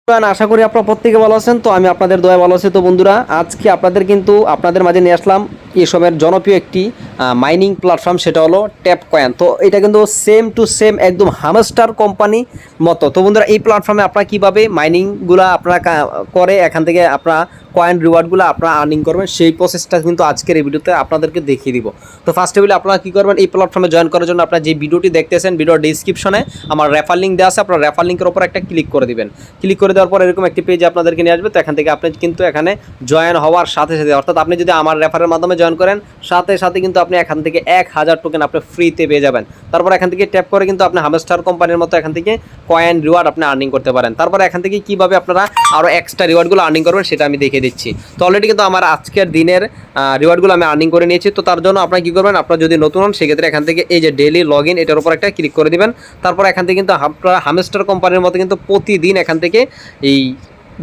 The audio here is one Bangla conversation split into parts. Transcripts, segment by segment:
আশা করি আপনারা প্রত্যেকে ভালো আছেন। তো আমি আপনাদের দয়ায় ভালো আছি। তো বন্ধুরা, আজকে আপনাদের মাঝে নিয়ে আসলাম এসবের জনপ্রিয় একটি মাইনিং প্ল্যাটফর্ম, সেটা হলো ট্যাপ কয়েন। তো এটা কিন্তু সেম টু সেম একদম হামস্টার কোম্পানি মতো। তো বন্ধুরা, এই প্ল্যাটফর্মে আপনারা কীভাবে মাইনিংগুলো আপনারা করে এখান থেকে আপনারা কয়েন রিওয়ার্ডগুলো আপনারা আর্নিং করবেন, সেই প্রসেসটা কিন্তু আজকের এই ভিডিওতে আপনাদেরকে দেখিয়ে দিব। তো ফার্স্ট অফ অল আপনারা কী করবেন, এই প্ল্যাটফর্মে জয়েন করার জন্য আপনারা যে ভিডিওটি দেখতেছেন, ভিডিওর ডিসক্রিপশনে আমার রেফার লিঙ্ক দেওয়া আছে, আপনার রেফার লিঙ্কের উপর একটা ক্লিক করে দিবেন। ক্লিক করে দেওয়ার পর এরকম একটি পেজ আপনাদেরকে নিয়ে আসবে। তো এখান থেকে আপনি কিন্তু এখানে জয়েন হওয়ার সাথে সাথে, অর্থাৎ আপনি যদি আমার রেফারের মাধ্যমে জয়েন করেন, সাথে সাথে কিন্তু আপনি এখান থেকে 1000 টোকেন আপনি ফ্রিতে পেয়ে যাবেন। তারপর এখান থেকে ট্যাপ করে কিন্তু আপনি হামস্টার কোম্পানির মতো এখান থেকে কয়েন রিওয়ার্ড আপনি আর্নিং করতে পারেন। তারপর এখান থেকে কীভাবে আপনারা আরও এক্সট্রা রিওয়ার্ডগুলো আর্নিং করবেন সেটা আমি দেখিয়ে দিচ্ছি। তো অলরেডি কিন্তু আমার আজকের দিনের রিওয়ার্ডগুলো আমি আর্নিং করে নিয়েছি। তো তার জন্য আপনারা কী করবেন, আপনারা যদি নতুন হন সেক্ষেত্রে এখান থেকে এই যে ডেইলি লগ ইন, এটার উপর একটা ক্লিক করে দিবেন। তারপর এখান থেকে কিন্তু আপনারা হামস্টার কোম্পানির মতো কিন্তু প্রতিদিন এখান থেকে এই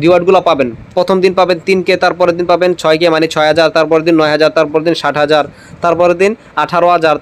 রিওয়ার্ডগুলো পাবেন। প্রথম দিন পাবেন 3K, তারপরের দিন পাবেন 6K মানে 6000, তারপরের দিন 9000, তারপরের দিন 60,000, তারপরের দিন 18,000,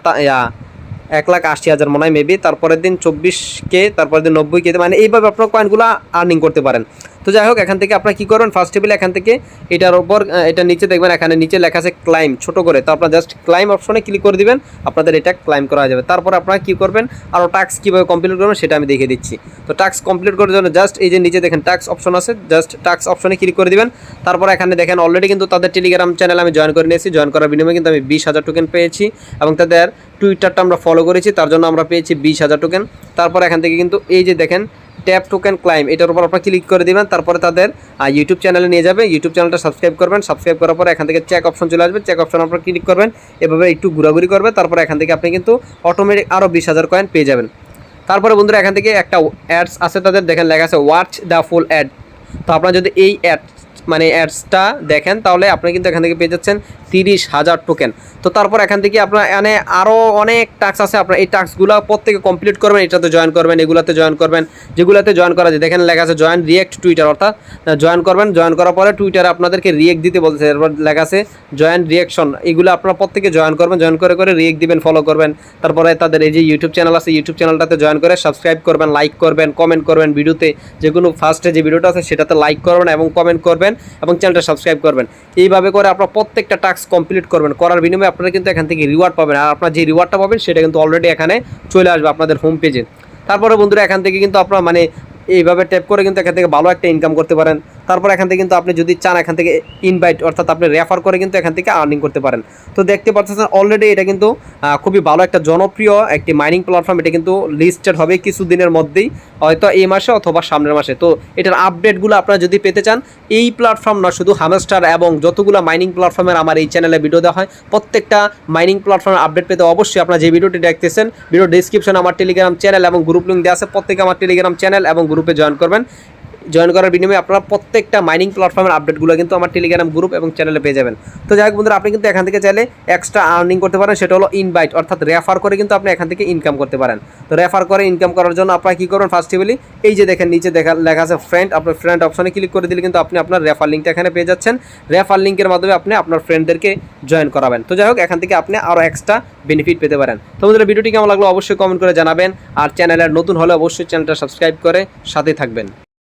1,80,000 মনে হয় মেবি, তারপরের দিন 24K, তারপরের দিন 90K, মানে এইভাবে আপনারা কয়েনগুলো আর্নিং করতে পারেন। তো যাই হোক, এখান থেকে আপনারা কী করবেন, ফার্স্ট টেবিলে এখান থেকে এটার উপর এটা নিচে দেখবেন, এখানে নিচে লেখা আছে ক্লাইম ছোট করে। তো আপনারা জাস্ট ক্লাইম অপশনে ক্লিক করে দিবেন, আপনাদের এটা ক্লাইম করা যাবে। তারপর আপনারা কী করবেন, আরও টাস্ক কীভাবে কমপ্লিট করবেন সেটা আমি দেখিয়ে দিচ্ছি। তো টাস্ক কমপ্লিট করার জন্য জাস্ট এই যে নিচে দেখেন টাস্ক অপশন আছে, জাস্ট টাস্ক অপশনে ক্লিক করে দিবেন। তারপর এখানে দেখেন অলরেডি কিন্তু তাদের টেলিগ্রাম চ্যানেল আমি জয়েন করে নিয়েছি। জয়েন করার বিনিময়ে কিন্তু আমি 20,000 টোকেন পেয়েছি, এবং তাদের টুইটারটা আমরা ফলো করেছি, তার জন্য আমরা পেয়েছি 20,000 টোকেন। তারপর এখান থেকে কিন্তু এই যে দেখেন ট্যাপ টোকেন ক্লাইম, এটার উপর আপনারা ক্লিক করে দেবেন। তারপরে তাদের ইউটিউব চ্যানেলে নিয়ে যাবে। ইউটিউব চ্যানেলটা সাবস্ক্রাইব করবেন। সাবস্ক্রাইব করার পরে এখান থেকে চেক অপশন চলে আসবে। চেক অপশন আপনারা ক্লিক করবেন, এভাবে একটু ঘোরাঘুরি করবে। তারপরে এখান থেকে আপনি কিন্তু অটোমেটিক আরও 20,000 কয়েন পেয়ে যাবেন। তারপরে বন্ধুরা, এখান থেকে একটা অ্যাডস আছে, তাদের দেখেন লেখা আছে ওয়াচ দ্য ফুল অ্যাড। তো আপনারা যদি এই অ্যাডসটা দেখেন, তাহলে আপনি কিন্তু এখান থেকে পেয়ে যাচ্ছেন 30,000 টোকেন। তো তারপর এখান থেকে আপনার এখানে আরও অনেক টাস্ক আছে, আপনার এই টাস্কগুলো প্রত্যেকে কমপ্লিট করবেন। এটাতে জয়েন করবেন, এগুলোতে জয়েন করবেন, যেগুলোতে জয়েন করা যায়। দেখেন লেখা আছে জয়েন রিয়েক্ট টুইটার, অর্থাৎ জয়েন করবেন। জয়েন করার পরে টুইটারে আপনাদেরকে রিয়েক্ট দিতে বলছে। এরপর লেখা আছে জয়েন রিয়েকশন, এগুলো আপনারা প্রত্যেকে জয়েন করবেন। জয়েন করে রিয়েক্ট দিবেন, ফলো করবেন। তারপরে তাদের এই যে ইউটিউব চ্যানেল আছে, ইউটিউব চ্যানেলটাতে জয়েন করে সাবস্ক্রাইব করবেন, লাইক করবেন, কমেন্ট করবেন। ভিডিওতে যে কোনো ফার্স্টে যে ভিডিওটা আছে সেটাতে লাইক করবেন এবং কমেন্ট করবেন, এবং চ্যানেলটা সাবস্ক্রাইব করবেন। এইভাবে করে আপনারা প্রত্যেকটা টাস্ক কমপ্লিট করবেন। করার বিনিময়ে আপনারা কিন্তু এখান থেকে রিওয়ার্ড পাবেন, আর আপনার যে রিওয়ার্ডটা পাবেন সেটা কিন্তু অলরেডি এখানে চলে আসবে আপনাদের হোম পেজে। তারপরে বন্ধুরা, এখান থেকে কিন্তু আপনারা মানে এইভাবে ট্যাপ করে কিন্তু এখান থেকে ভালো একটা ইনকাম করতে পারেন। তারপর এখান থেকে কিন্তু আপনি যদি চান এখান থেকে ইনভাইট, অর্থাৎ আপনি রেফার করে কিন্তু এখান থেকে আর্নিং করতে পারেন। তো দেখতে পাচ্ছেন অলরেডি এটা কিন্তু খুবই ভালো একটা জনপ্রিয় একটি মাইনিং প্ল্যাটফর্ম। এটা কিন্তু লিস্টেড হবে কিছুদিনের মধ্যেই, হয়তো এই মাসে অথবা সামনের মাসে। তো এটার আপডেটগুলো আপনারা যদি পেতে চান, এই প্ল্যাটফর্ম না শুধু হামস্টার এবং যতগুলো মাইনিং প্ল্যাটফর্মের আমার এই চ্যানেলে ভিডিও দেওয়া হয়, প্রত্যেকটা মাইনিং প্ল্যাটফর্মের আপডেট পেতে অবশ্যই আপনারা যে ভিডিওটি দেখতেছেন, ভিডিও ডিসক্রিপশনে আমার টেলিগ্রাম চ্যানেল এবং গ্রুপ লিঙ্ক দেওয়া আছে। প্রত্যেকে আমার টেলিগ্রাম চ্যানেল এবং গ্রুপে জয়েন করবেন। জয়েন করার বিনিময়ে আপনারা প্রত্যেকটা মাইনিং প্ল্যাটফর্মের আপডেটগুলো কিন্তু আমার টেলিগ্রাম গ্রুপ এবং চ্যানেলে পেয়ে যাবেন। তো যাই হোক বন্ধুরা, আপনি কিন্তু এখান থেকে চাইলে এক্সট্রা আর্নিং করতে পারেন, সেটা হলো ইনভাইট, অর্থাৎ রেফার করে কিন্তু আপনি এখান থেকে ইনকাম করতে পারেন। তো রেফার করে ইনকাম করার জন্য আপনারা কী করবেন, ফার্স্টেবলি এই যে দেখেন নিচে লেখা আছে ফ্রেন্ড, আপনার ফ্রেন্ড অপশনে ক্লিক করে দিলে কিন্তু আপনি আপনার রেফার লিঙ্কটা এখানে পেয়ে যাচ্ছেন। রেফার লিঙ্কের মাধ্যমে আপনি আপনার ফ্রেন্ডদেরকে জয়েন করাবেন। তো যাই হোক, এখান থেকে আপনি আরও এক্সট্রা বেনিফিট পেতে পারেন। তো বন্ধুরা, ভিডিওটি কেমন লাগলো অবশ্যই কমেন্ট করে জানাবেন, আর চ্যানেলের নতুন হলে অবশ্যই চ্যানেলটা সাবস্ক্রাইব করে সাথে থাকবেন।